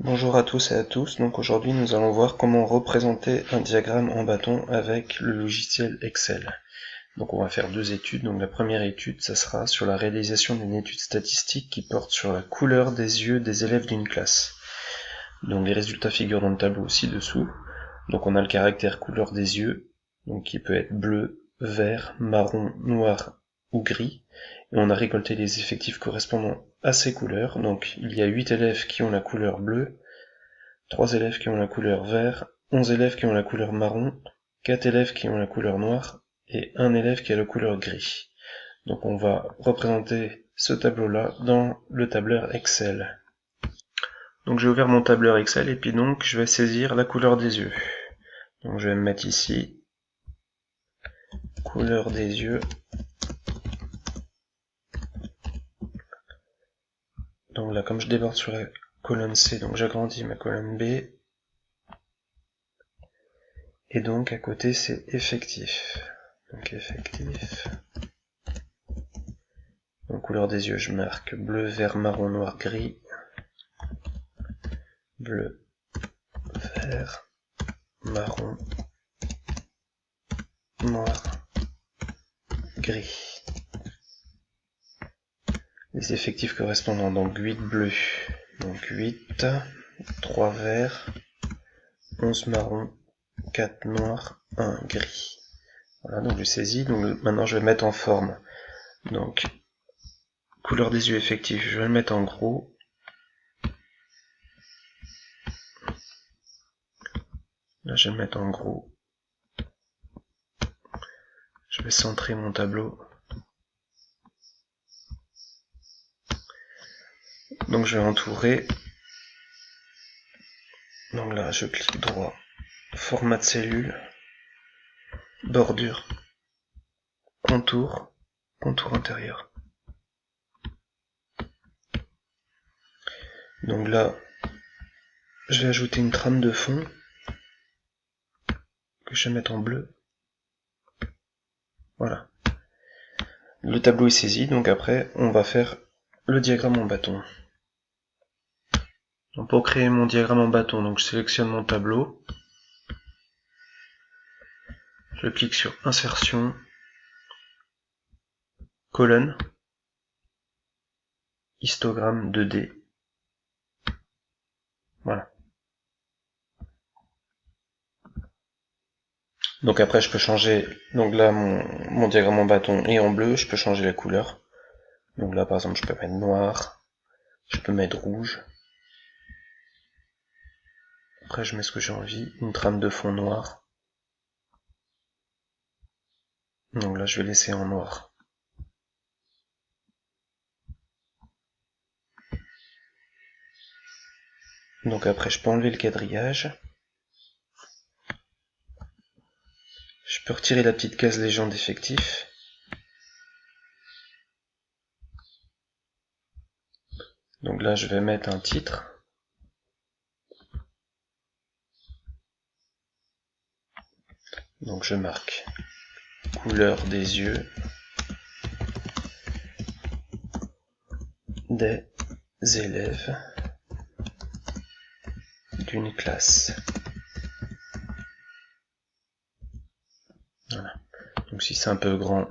Bonjour à tous et à tous, donc aujourd'hui nous allons voir comment représenter un diagramme en bâton avec le logiciel Excel. Donc on va faire deux études, donc la première étude ça sera sur la réalisation d'une étude statistique qui porte sur la couleur des yeux des élèves d'une classe. Donc les résultats figurent dans le tableau ci-dessous, donc on a le caractère couleur des yeux, donc qui peut être bleu, vert, marron, noir ou gris, et on a récolté les effectifs correspondant à ces couleurs. Donc il y a 8 élèves qui ont la couleur bleue, 3 élèves qui ont la couleur vert, 11 élèves qui ont la couleur marron, 4 élèves qui ont la couleur noire, et 1 élève qui a la couleur gris. Donc on va représenter ce tableau-là dans le tableur Excel. Donc j'ai ouvert mon tableur Excel et puis donc je vais saisir la couleur des yeux. Donc je vais me mettre ici, couleur des yeux. Donc là, comme je déborde sur la colonne C, donc j'agrandis ma colonne B. Et donc à côté c'est effectif. Donc effectif. Donc couleur des yeux, je marque bleu, vert, marron, noir, gris. Bleu, vert, marron, noir, gris. Les effectifs correspondants, donc 8 bleus, donc 8, 3 verts, 11 marron, 4 noirs, 1 gris. Voilà, donc je saisis, donc maintenant je vais mettre en forme. Donc, couleur des yeux effectifs, je vais le mettre en gros. Là je vais le mettre en gros. Je vais centrer mon tableau. Donc je vais entourer. Donc là je clique droit, format de cellule, bordure, contour, contour intérieur. Donc là je vais ajouter une trame de fond que je vais mettre en bleu. Voilà. Le tableau est saisi, donc après on va faire le diagramme en bâton. Donc pour créer mon diagramme en bâton, donc je sélectionne mon tableau, je clique sur insertion, colonne, histogramme 2D. Voilà. Donc après je peux changer, donc là mon diagramme en bâton est en bleu, je peux changer la couleur. Donc là par exemple je peux mettre noir, je peux mettre rouge. Après je mets ce que j'ai envie, une trame de fond noir. Donc là je vais laisser en noir. Donc après je peux enlever le quadrillage. Je peux retirer la petite case légende effectif. Donc là je vais mettre un titre. Donc je marque couleur des yeux des élèves d'une classe. Voilà. Donc si c'est un peu grand,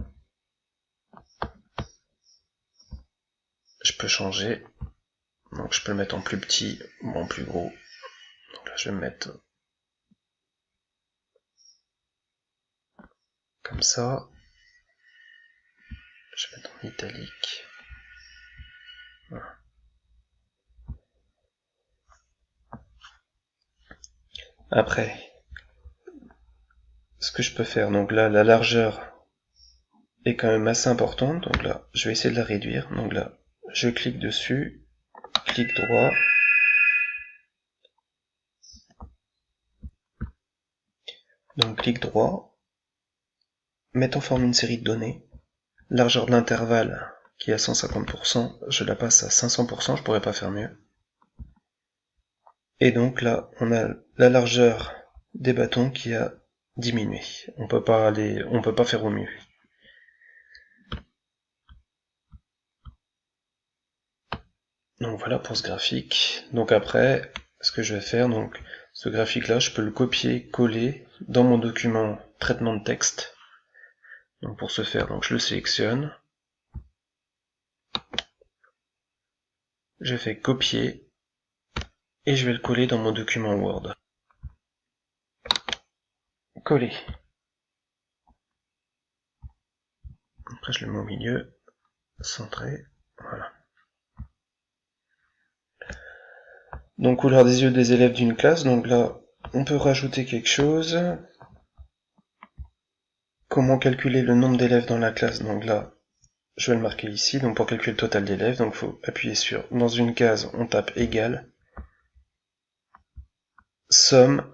je peux changer. Donc je peux le mettre en plus petit ou en plus gros. Donc là je vais me mettre comme ça. Je vais mettre en italique. Voilà. Après, ce que je peux faire, donc là la largeur est quand même assez importante, donc là je vais essayer de la réduire. Donc là je clique dessus, clic droit, donc clic droit, mettre en forme une série de données, largeur de l'intervalle qui est à 150%, je la passe à 500%, je pourrais pas faire mieux. Et donc là on a la largeur des bâtons qui a diminué. On peut pas faire au mieux. Donc voilà pour ce graphique. Donc après, ce que je vais faire, donc ce graphique-là, je peux le copier, coller dans mon document traitement de texte. Donc pour ce faire, donc je le sélectionne. Je fais copier et je vais le coller dans mon document Word. Coller. Après je le mets au milieu, centré, voilà. Donc couleur des yeux des élèves d'une classe, donc là on peut rajouter quelque chose. Comment calculer le nombre d'élèves dans la classe, donc là je vais le marquer ici, donc pour calculer le total d'élèves, donc il faut appuyer sur, dans une case on tape égal, somme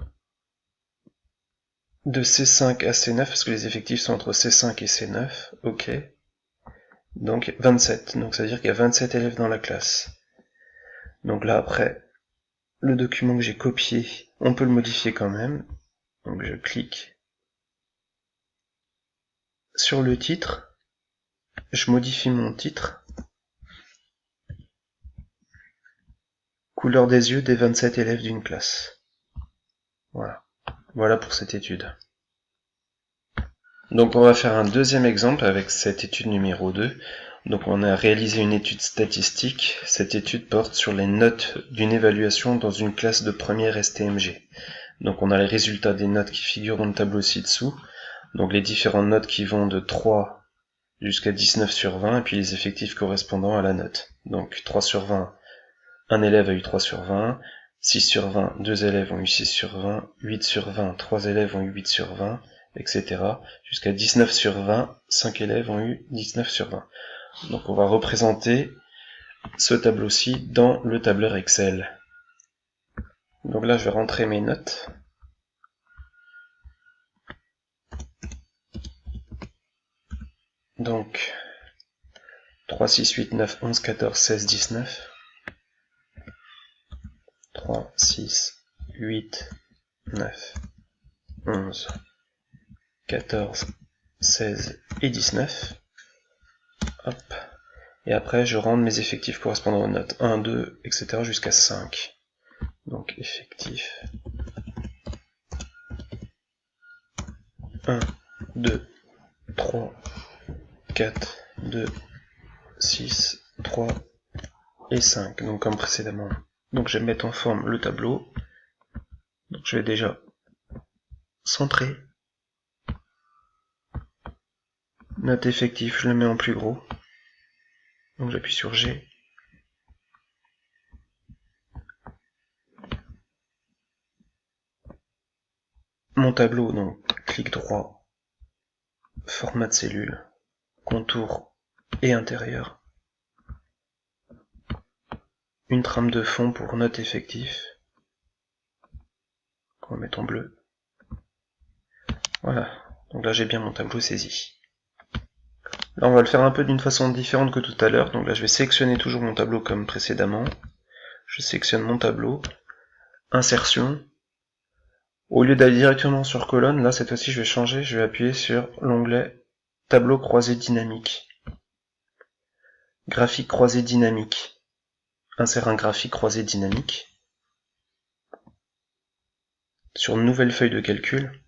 de C5 à C9, parce que les effectifs sont entre C5 et C9, ok. Donc 27, donc ça veut dire qu'il y a 27 élèves dans la classe. Donc là après, le document que j'ai copié, on peut le modifier quand même. Donc je clique sur le titre, je modifie mon titre. Couleur des yeux des 27 élèves d'une classe. Voilà. Voilà pour cette étude. Donc on va faire un deuxième exemple avec cette étude numéro 2. Donc on a réalisé une étude statistique. Cette étude porte sur les notes d'une évaluation dans une classe de première STMG. Donc on a les résultats des notes qui figurent dans le tableau ci-dessous. Donc les différentes notes qui vont de 3 jusqu'à 19 sur 20 et puis les effectifs correspondant à la note. Donc 3 sur 20, un élève a eu 3 sur 20, 6 sur 20, 2 élèves ont eu 6 sur 20, 8 sur 20, 3 élèves ont eu 8 sur 20, etc. Jusqu'à 19 sur 20, 5 élèves ont eu 19 sur 20. Donc on va représenter ce tableau-ci dans le tableur Excel. Donc là je vais rentrer mes notes. Donc 3, 6, 8, 9, 11, 14, 16, 19. 3, 6, 8, 9, 11, 14, 16 et 19. Hop. Et après, je rentre mes effectifs correspondant aux notes 1, 2, etc. jusqu'à 5. Donc, effectif 1, 2, 3, 4, 2, 6, 3 et 5. Donc, comme précédemment. Donc, je vais mettre en forme le tableau. Donc, je vais déjà centrer. Note effectif, je le mets en plus gros. Donc j'appuie sur G. Mon tableau, donc clic droit, format de cellule, contour et intérieur. Une trame de fond pour note effectif. On va mettre en bleu. Voilà. Donc là j'ai bien mon tableau saisi. Là on va le faire un peu d'une façon différente que tout à l'heure. Donc là je vais sélectionner toujours mon tableau comme précédemment. Je sélectionne mon tableau. Insertion. Au lieu d'aller directement sur colonne, là cette fois-ci je vais changer, je vais appuyer sur l'onglet tableau croisé dynamique. Graphique croisé dynamique. Insère un graphique croisé dynamique. Sur une nouvelle feuille de calcul.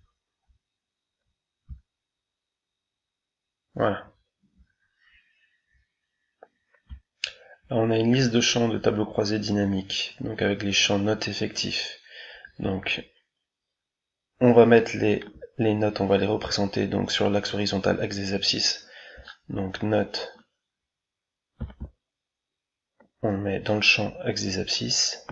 Voilà. Là on a une liste de champs de tableau croisé dynamique, donc avec les champs notes effectifs. Donc on va mettre les notes, on va les représenter donc sur l'axe horizontal, axe des abscisses. Donc notes, on le met dans le champ axe des abscisses.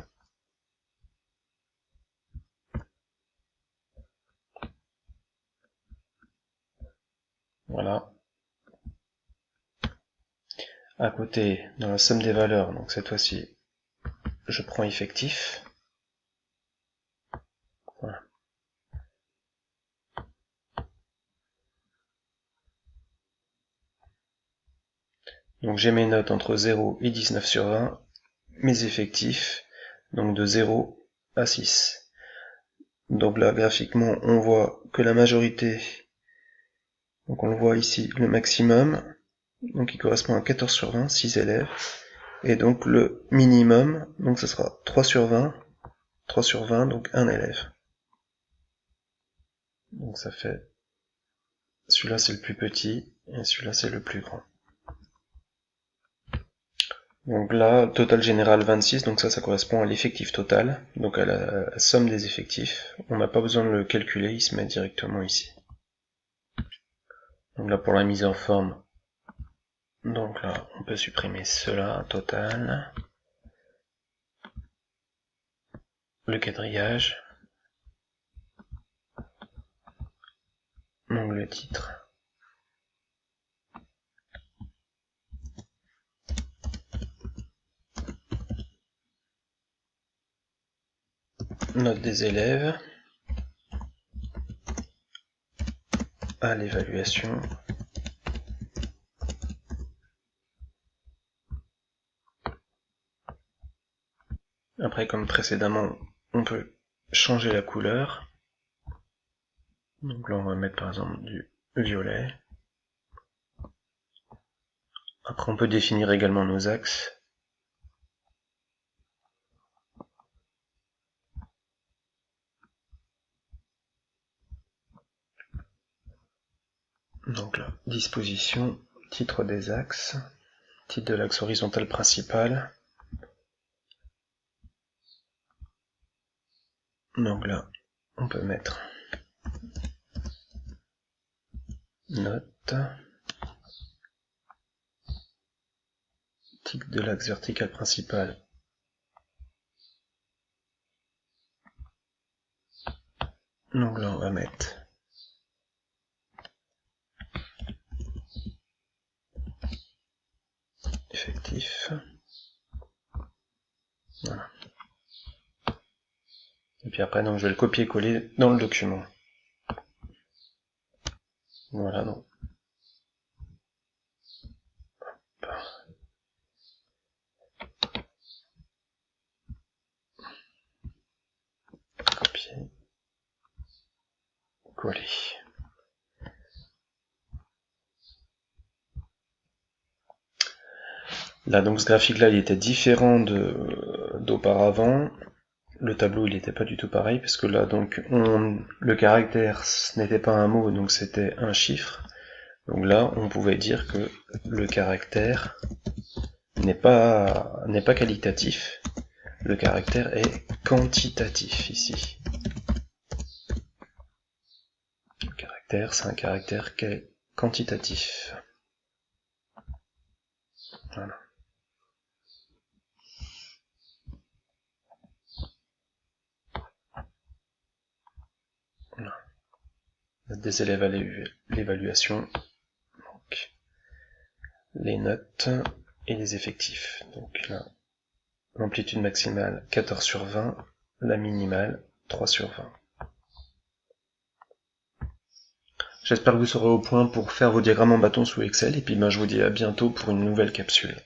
Voilà. À côté, dans la somme des valeurs, donc cette fois-ci, je prends effectif. Voilà. Donc j'ai mes notes entre 0 et 19 sur 20, mes effectifs, donc de 0 à 6. Donc là, graphiquement, on voit que la majorité, donc on le voit ici, le maximum, donc il correspond à 14 sur 20, 6 élèves, et donc le minimum, donc ce sera 3 sur 20, 3 sur 20, donc un élève. Donc ça fait, celui-là c'est le plus petit, et celui-là c'est le plus grand. Donc là, total général 26, donc ça correspond à l'effectif total, donc à la somme des effectifs. On n'a pas besoin de le calculer, il se met directement ici. Donc là pour la mise en forme, donc là on peut supprimer cela, total, le quadrillage, donc le titre, note des élèves, à l'évaluation, après comme précédemment on peut changer la couleur, donc là on va mettre par exemple du violet, après on peut définir également nos axes, donc là, disposition, titre des axes, titre de l'axe horizontal principal, donc là on peut mettre note, titre de l'axe vertical principal, donc là on va mettre effectif, voilà. Et puis après donc je vais le copier-coller dans le document. Voilà donc. Copier, coller. Là donc ce graphique là il était différent d'auparavant. Le tableau il n'était pas du tout pareil parce que là donc le caractère ce n'était pas un mot donc c'était un chiffre. Donc là on pouvait dire que le caractère n'est pas qualitatif, le caractère est quantitatif ici. Le caractère c'est un caractère qui est quantitatif. Voilà. Des élèves à l'évaluation, donc les notes et les effectifs. Donc là, l'amplitude maximale 14 sur 20, la minimale 3 sur 20. J'espère que vous serez au point pour faire vos diagrammes en bâton sous Excel, et puis je vous dis à bientôt pour une nouvelle capsule.